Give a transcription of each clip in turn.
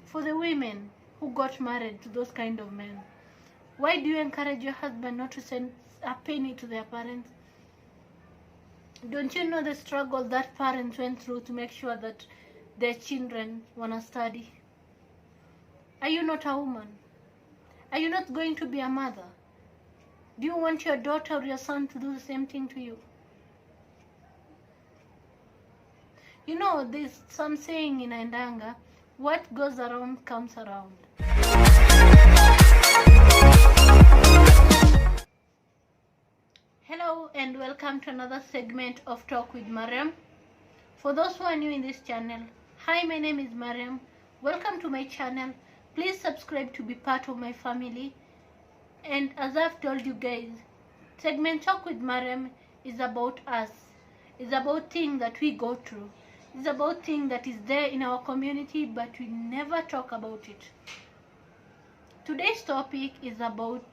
For the women who got married to those kind of men, why do you encourage your husband not to send a penny to their parents? Don't you know the struggle that parents went through to make sure that their children want to study? Are you not a woman? Are you not going to be a mother? Do you want your daughter or your son to do the same thing to you? You know, there's some saying in Andanga, what goes around comes around. Hello and welcome to another segment of Talk with Mariam. For those who are new in this channel, hi, my name is Mariam. Welcome to my channel. Please subscribe to be part of my family. And as I've told you guys, segment Talk with Mariam is about us. It's about things that we go through. It's about things that is there in our community, but we never talk about it. Today's topic is about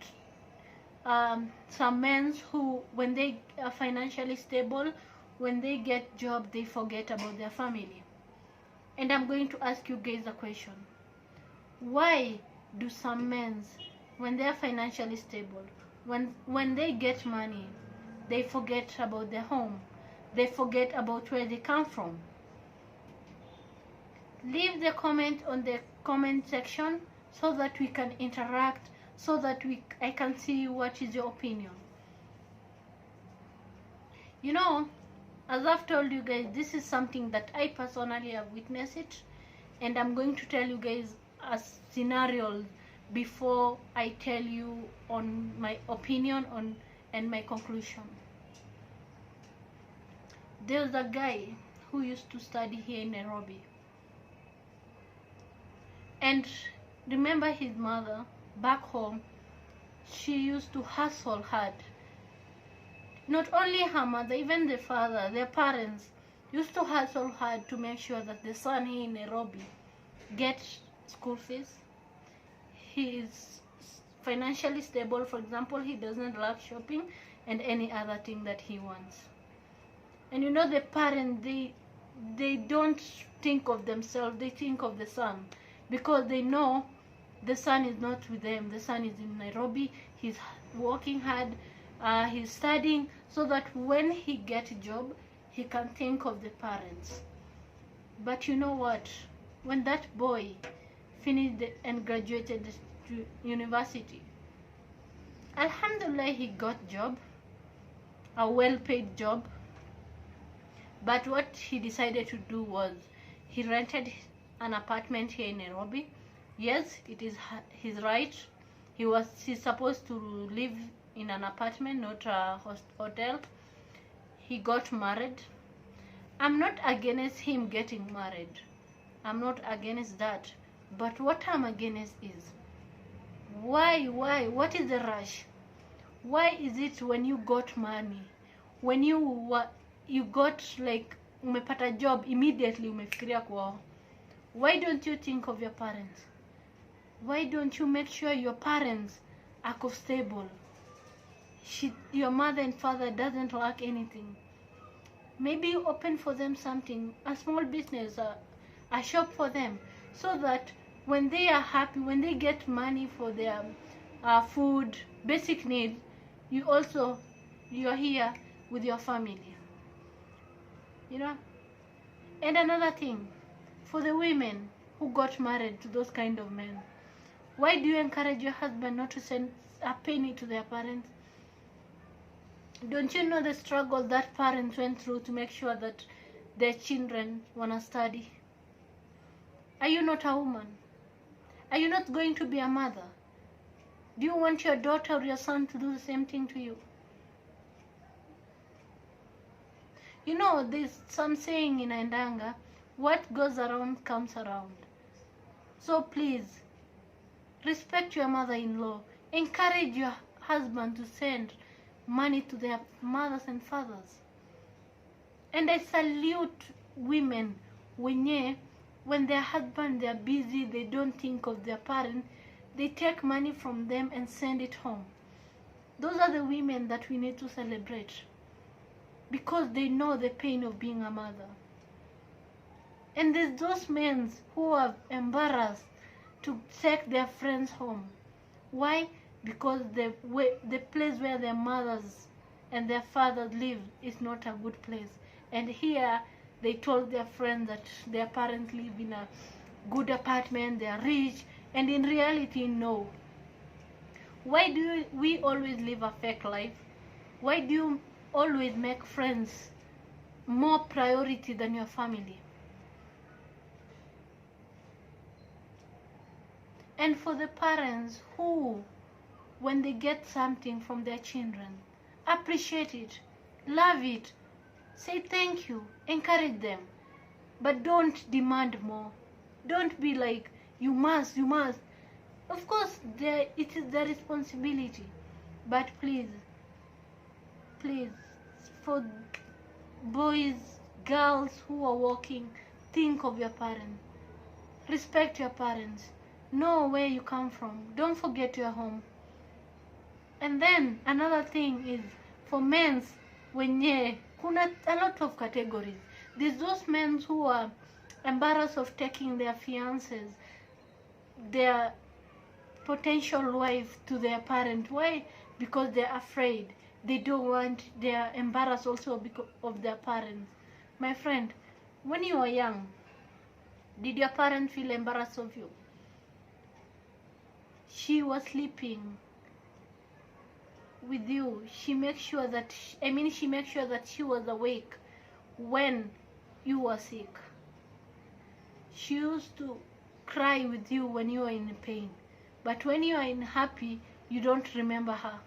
some men who, when they are financially stable, when they get job, they forget about their family. And I'm going to ask you guys a question. Why do some men, when they are financially stable, when they get money, they forget about their home? They forget about where they come from? Leave the comment on the comment section so that we can interact, so that I can see what is your opinion. You know, as I've told you guys, this is something that I personally have witnessed it, and I'm going to tell you guys a scenario before I tell you on my opinion and my conclusion. There's a guy who used to study here in Nairobi. And remember, his mother back home, she used to hustle hard. Not only her mother, even the father, their parents used to hustle hard to make sure that the son here in Nairobi gets school fees. He is financially stable. For example, he doesn't love shopping and any other thing that he wants. And you know, the parents, they don't think of themselves, they think of the son, because they know the son is not with them. The son is in Nairobi, he's working hard, he's studying, so that when he gets a job, he can think of the parents. But you know what? When that boy finished and graduated to university, Alhamdulillah, he got job, a well-paid job. But what he decided to do was, he rented an apartment here in Nairobi. Yes, it is his right. He's supposed to live in an apartment, not a hotel. He got married. I'm not against him getting married. I'm not against that. But what I'm against is, why? What is the rush? Why is it when you got money, when you got like umepata job, immediately umefikiria kwao? Why don't you think of your parents? Why don't you make sure your parents are stable? Your mother and father doesn't lack anything. Maybe you open for them something, a small business, a shop for them, so that when they are happy, when they get money for their food, basic needs, you're here with your family. You know? And another thing, for the women who got married to those kind of men, why do you encourage your husband not to send a penny to their parents? Don't you know the struggle that parents went through to make sure that their children want to study? Are you not a woman? Are you not going to be a mother? Do you want your daughter or your son to do the same thing to you? You know, there's some saying in Andanga, what goes around comes around. So please, respect your mother-in-law. Encourage your husband to send money to their mothers and fathers. And I salute women when their husband, they're busy, they don't think of their parents, they take money from them and send it home. Those are the women that we need to celebrate, because they know the pain of being a mother. And there's those men who are embarrassed to take their friends home. Why? Because the place where their mothers and their fathers live is not a good place. And here they told their friends that their parents live in a good apartment, they are rich, and in reality, no. Why do we always live a fake life? Why do you always make friends more priority than your family? And for the parents who, when they get something from their children, appreciate it, love it, say thank you, encourage them, but don't demand more. Don't be like, you must. Of course, it is their responsibility, but please, for boys, girls who are working, think of your parents. Respect your parents. Know where you come from. Don't forget your home. And then another thing is, for men, kuna a lot of categories. There's those men who are embarrassed of taking their fiancés, their potential wife, to their parent. Why? Because they're afraid. They don't want, they're embarrassed also because of their parents. My friend, when you were young, did your parents feel embarrassed of you? She was sleeping with you. She makes sure that she was awake when you were sick. She used to cry with you when you were in pain. But when you are in happy, you don't remember her.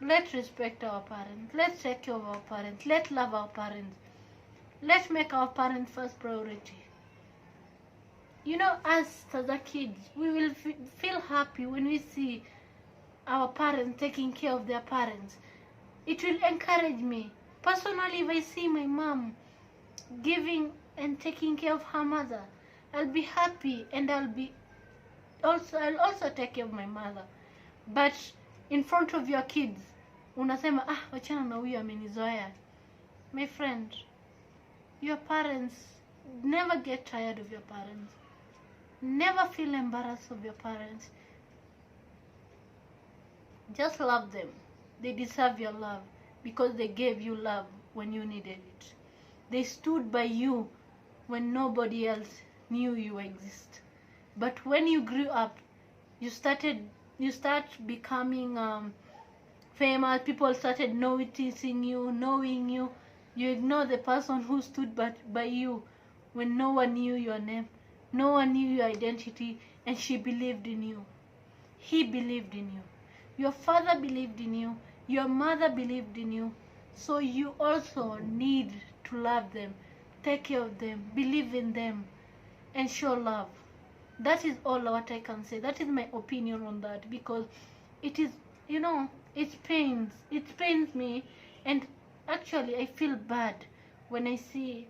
Let's respect our parents. Let's take care of our parents. Let's love our parents. Let's make our parents first priority. You know, us as a kids, we will feel happy when we see our parents taking care of their parents. It will encourage me. Personally, if I see my mom giving and taking care of her mother, I'll be happy, and I'll also take care of my mother. But in front of your kids, unasema, wachana na huyu amenizoea. My friend, your parents, never get tired of your parents. Never feel embarrassed of your parents. Just love them. They deserve your love because they gave you love when you needed it. They stood by you when nobody else knew you exist. But when you grew up, you start becoming famous. People started noticing you, knowing you. You ignore the person who stood by you when no one knew your name, no one knew your identity, and she believed in you. He believed in you. Your father believed in you. Your mother believed in you. So you also need to love them, take care of them, believe in them, and show love. That is all what I can say. That is my opinion on that, because it is, it pains me, and actually I feel bad when I see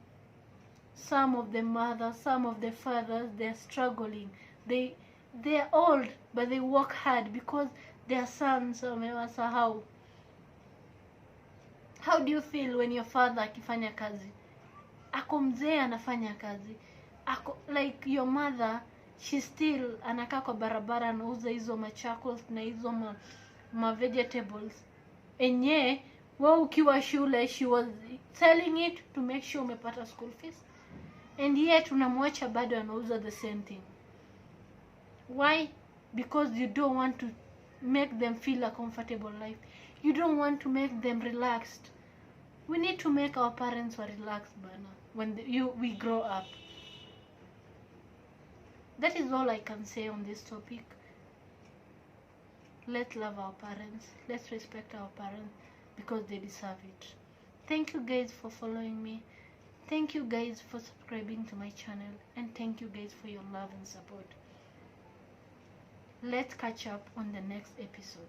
some of the mothers, some of the fathers, they're struggling. They're old, but they work hard because their sons wamewasahau. How do you feel when your father akifanya kazi? Ako mzee anafanya kazi. Like your mother, she still anakaa kwa barabara anauza hizo machakos na hizo ma vegetables. Enye, wewe ukiwa shule, she was selling it to make sure umepata school fees. And yet unamwacha bado anauza the same thing. Why? Because you don't want to make them feel a comfortable life. You don't want to make them relaxed. We need to make our parents relaxed, Bana, when we grow up. That is all I can say on this topic. Let's love our parents. Let's respect our parents because they deserve it. Thank you guys for following me. Thank you guys for subscribing to my channel. And thank you guys for your love and support. Let's catch up on the next episode.